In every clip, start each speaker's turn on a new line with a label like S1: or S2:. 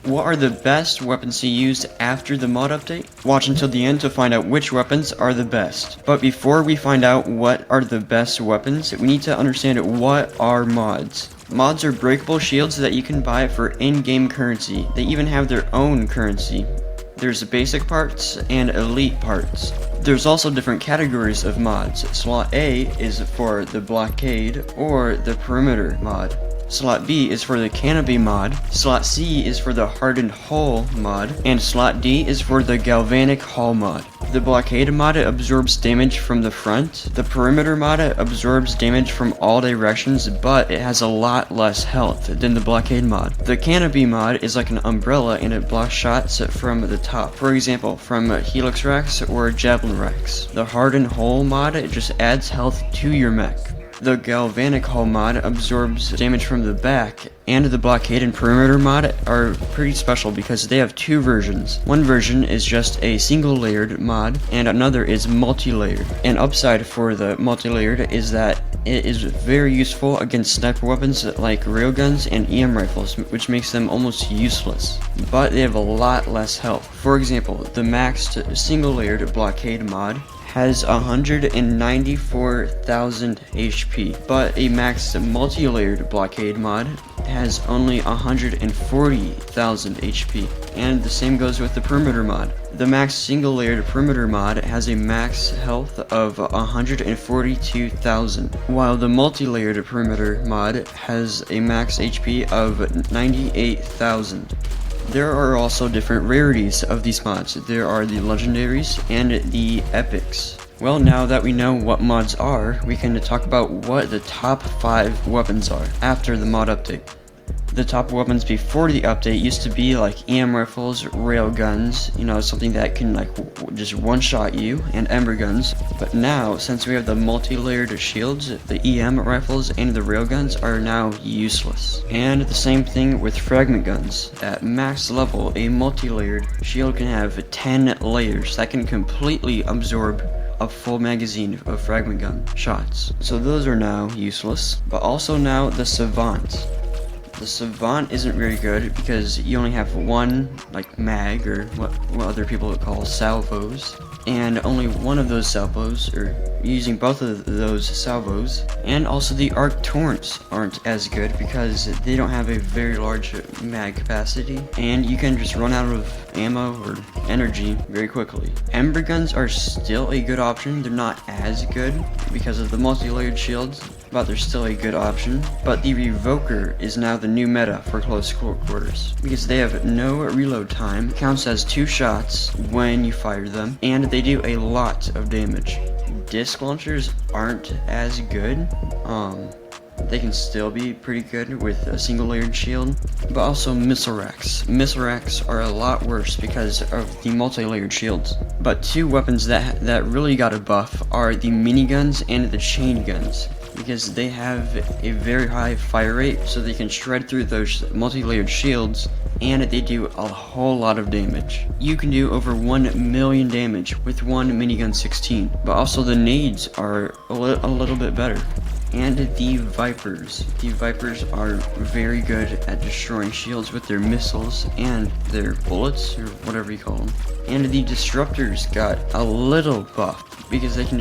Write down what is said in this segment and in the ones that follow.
S1: What are the best weapons to use after the mod update? Watch until the end to find out which weapons are the best. But before we find out what are the best weapons, we need to understand what are mods. Mods are breakable shields that you can buy for in-game currency. They even have their own currency. There's basic parts and elite parts. There's also different categories of mods. Slot A is for the blockade or the perimeter mod. Slot B is for the canopy mod, Slot C is for the hardened hull mod, and Slot D is for the galvanic hull mod. The blockade mod absorbs damage from the front, the perimeter mod absorbs damage from all directions, but it has a lot less health than the blockade mod. The canopy mod is like an umbrella and it blocks shots from the top, for example from helix racks or javelin racks. The hardened hull mod just adds health to your mech. The galvanic hull mod absorbs damage from the back, and the blockade and perimeter mod are pretty special because they have two versions. One version is just a single layered mod, and another is multi-layered. An upside for the multi-layered is that it is very useful against sniper weapons like railguns and EM rifles, which makes them almost useless. But they have a lot less health. For example, the maxed single layered blockade mod has 194,000 HP, but a max multi-layered blockade mod has only 140,000 HP, and the same goes with the perimeter mod. The max single-layered perimeter mod has a max health of 142,000, while the multi-layered perimeter mod has a max HP of 98,000. There are also different rarities of these mods. There are the legendaries and the epics. Well, now that we know what mods are, we can talk about what the top 5 weapons are after the mod update. The top weapons before the update used to be like EM rifles, railguns, something that can just one-shot you, and ember guns. But now, since we have the multi-layered shields, the EM rifles and the railguns are now useless. And the same thing with fragment guns. At max level, a multi-layered shield can have 10 layers that can completely absorb a full magazine of fragment gun shots. So those are now useless. But also now the Savant. The Savant isn't very good because you only have one mag, or what other people would call salvos, and only one of those salvos, or using both of those salvos. And also the arc torrents aren't as good because they don't have a very large mag capacity, and you can just run out of ammo or energy very quickly. Ember guns are still a good option. They're not as good because of the multi-layered shields, but they're still a good option. But the Revoker is now the new meta for close quarters because they have no reload time, counts as 2 shots when you fire them, and they do a lot of damage. Disc launchers aren't as good. They can still be pretty good with a single layered shield, but also missile racks. Missile racks are a lot worse because of the multi-layered shields. But 2 weapons that really got a buff are the miniguns and the chain guns, because they have a very high fire rate, so they can shred through those multi-layered shields, and they do a whole lot of damage. You can do over 1 million damage with one minigun 16, but also the nades are a little bit better. And the Vipers. The Vipers are very good at destroying shields with their missiles and their bullets, or whatever you call them. And the Disruptors got a little buff because they can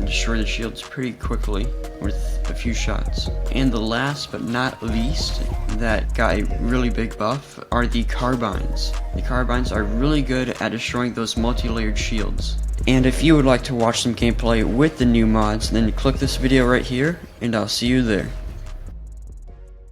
S1: destroy the shields pretty quickly with a few shots. And the last but not least that got a really big buff are the Carbines. The Carbines are really good at destroying those multi-layered shields. And if you would like to watch some gameplay with the new mods, then click this video right here, and I'll see you there.